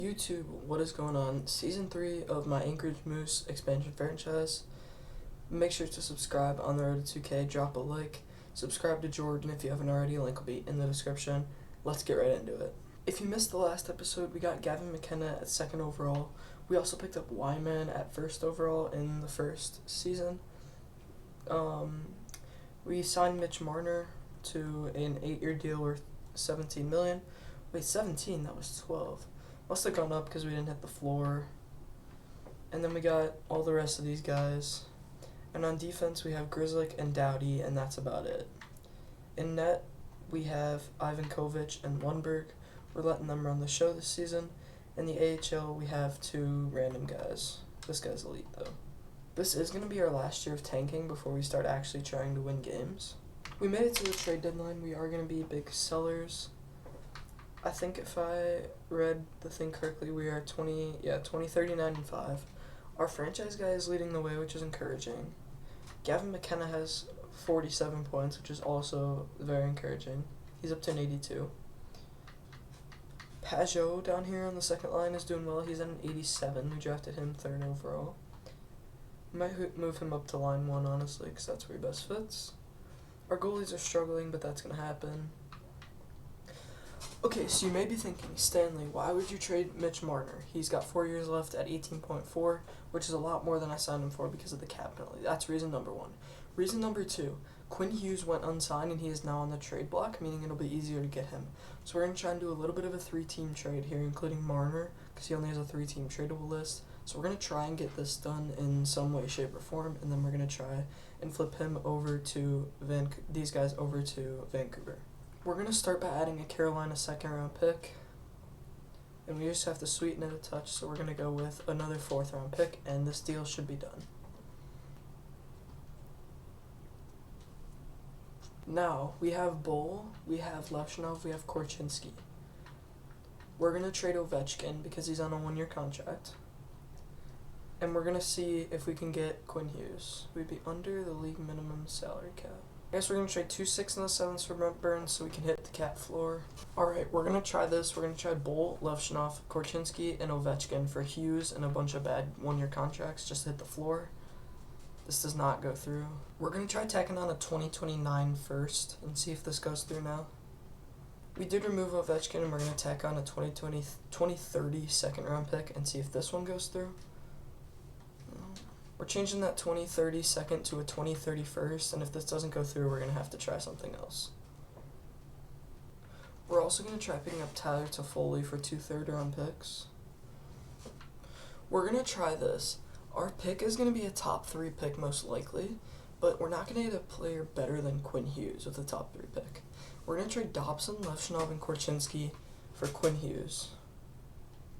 YouTube, what is going on? Season 3 of my Anchorage Moose expansion franchise. Make sure to subscribe on the road to 2K, drop a like, subscribe to Jordan if you haven't already, link will be in the description. Let's get right into it. If you missed the last episode, we got Gavin McKenna at 2nd overall. We also picked up Wyman at 1st overall in the first season. We signed Mitch Marner to an 8-year deal worth $17 million. Wait, 17? That was 12. Must have gone up because we didn't hit the floor. And then we got all the rest of these guys. And on defense, we have Grizzlick and Dowdy, and that's about it. In net, we have Ivan Kovic and Lundberg. We're letting them run the show this season. In the AHL, we have 2 random guys. This guy's elite, though. This is going to be our last year of tanking before we start actually trying to win games. We made it to the trade deadline. We are going to be big sellers. I think if I read the thing correctly, we are 20, 39, and 5. Our franchise guy is leading the way, which is encouraging. Gavin McKenna has 47 points, which is also very encouraging. He's up to an 82. Pajot down here on the second line is doing well. He's at an 87. We drafted him 3rd overall. Might move him up to line 1, honestly, because that's where he best fits. Our goalies are struggling, but that's going to happen. Okay, so you may be thinking, Stanley, why would you trade Mitch Marner? He's got 4 years left at 18.4, which is a lot more than I signed him for because of the cap penalty. That's reason number 1. Reason number 2, Quinn Hughes went unsigned and he is now on the trade block, meaning it'll be easier to get him. So we're going to try and do a little bit of a 3-team trade here, including Marner, because he only has a 3-team tradable list. So we're going to try and get this done in some way, shape, or form, and then we're going to try and flip him over to these guys over to Vancouver. We're going to start by adding a Carolina 2nd-round pick, and we just have to sweeten it a touch, so we're going to go with another 4th-round pick, and this deal should be done. Now, we have Bull, we have Levshinov, we have Korchinski. We're going to trade Ovechkin because he's on a 1-year contract, and we're going to see if we can get Quinn Hughes. We'd be under the league minimum salary cap. I guess we're going to trade 2 6 and the 7s for Brent Burns so we can hit the cap floor. Alright, we're going to try this. We're going to try Bull, Levshinov, Korchinski, and Ovechkin for Hughes and a bunch of bad 1-year contracts just to hit the floor. This does not go through. We're going to try tacking on a 2029 first and see if this goes through now. We did remove Ovechkin and we're going to tack on a 2030 2nd-round pick and see if this one goes through. We're changing that 2030 2nd to a 2030 1st, and if this doesn't go through, we're going to have to try something else. We're also going to try picking up Tyler Toffoli for 2 3rd-round picks. We're going to try this. Our pick is going to be a top 3 pick most likely, but we're not going to get a player better than Quinn Hughes with a top 3 pick. We're going to trade Dobson, Levshinov, and Korchinski for Quinn Hughes.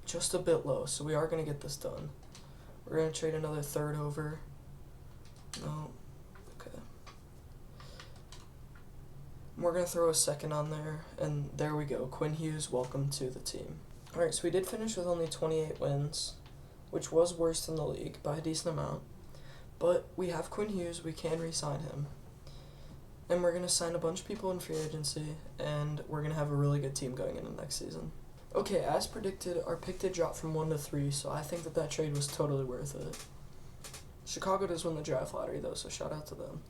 Just a bit low, so we are going to get this done. We're going to trade another 3rd over. No. Okay. We're going to throw a 2nd on there, and there we go. Quinn Hughes, welcome to the team. Alright, so we did finish with only 28 wins, which was worst in the league by a decent amount. But we have Quinn Hughes, we can re-sign him. And we're going to sign a bunch of people in free agency, and we're going to have a really good team going into next season. Okay, as predicted, our pick did drop from 1 to 3, so I think that trade was totally worth it. Chicago does win the draft lottery, though, so shout out to them.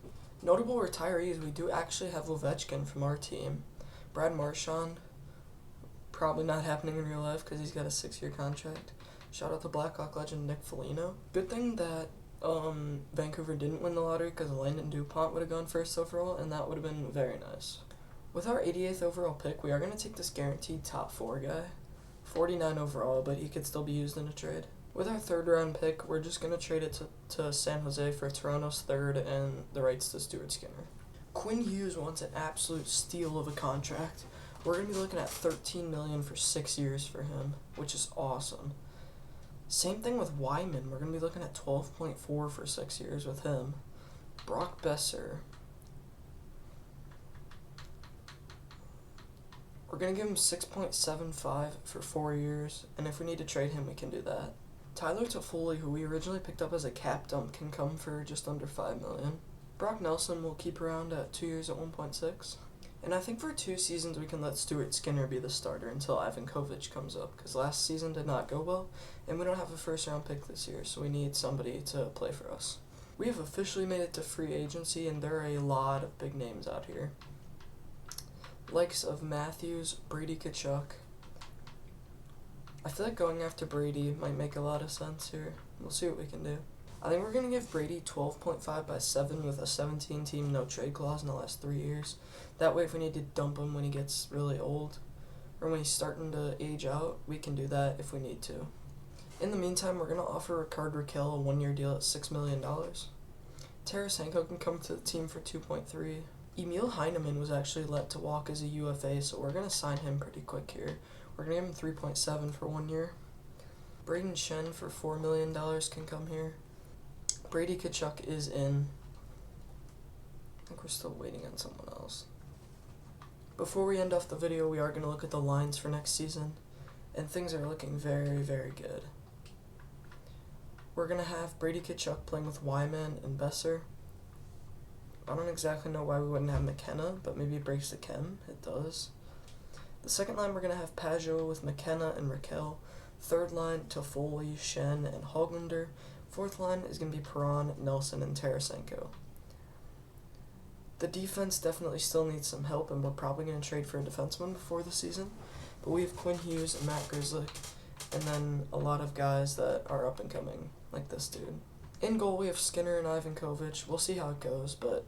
Notable retirees, we do actually have Ovechkin from our team. Brad Marchand, probably not happening in real life because he's got a 6-year contract. Shout out to Blackhawk legend Nick Foligno. Good thing that Vancouver didn't win the lottery because Landon DuPont would have gone 1st overall, and that would have been very nice. With our 88th overall pick, we are going to take this guaranteed top 4 guy. 49 overall, but he could still be used in a trade. With our 3rd-round pick, we're just going to trade it to San Jose for Toronto's 3rd and the rights to Stuart Skinner. Quinn Hughes wants an absolute steal of a contract. We're going to be looking at $13 million for 6 years for him, which is awesome. Same thing with Wyman. We're going to be looking at $12.4 for 6 years with him. Brock Besser. We're going to give him 6.75 for 4 years, and if we need to trade him, we can do that. Tyler Toffoli, who we originally picked up as a cap dump, can come for just under $5 million. Brock Nelson will keep around at 2 years at 1.6. And I think for 2 seasons we can let Stuart Skinner be the starter until Ivankovic comes up, because last season did not go well, and we don't have a first-round pick this year, so we need somebody to play for us. We have officially made it to free agency, and there are a lot of big names out here. Likes of Matthews, Brady Tkachuk. I feel like going after Brady might make a lot of sense here. We'll see what we can do. I think we're going to give Brady 12.5 by 7 with a 17-team no-trade clause in the last 3 years. That way, if we need to dump him when he gets really old, or when he's starting to age out, we can do that if we need to. In the meantime, we're going to offer Rickard Rakell a 1-year deal at $6 million. Tarasenko can come to the team for 2.3. Emil Heineman was actually let to walk as a UFA, so we're going to sign him pretty quick here. We're going to give him 3.7 for 1 year. Braden Shen for $4 million can come here. Brady Tkachuk is in. I think we're still waiting on someone else. Before we end off the video, we are going to look at the lines for next season, and things are looking very, very good. We're going to have Brady Tkachuk playing with Wyman and Besser. I don't exactly know why we wouldn't have McKenna, but maybe it breaks the chem. It does. The second line, we're going to have Pajot with McKenna and Rakell. Third line, Toffoli, Shen, and Hoglander. Fourth line is going to be Perron, Nelson, and Tarasenko. The defense definitely still needs some help, and we're probably going to trade for a defenseman before the season. But we have Quinn Hughes and Matt Grzelcyk, and then a lot of guys that are up and coming, like this dude. In goal, we have Skinner and Ivankovic. We'll see how it goes, but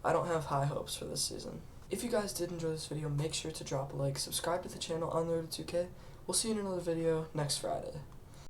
I don't have high hopes for this season. If you guys did enjoy this video, make sure to drop a like, subscribe to the channel on the road to 2K. We'll see you in another video next Friday.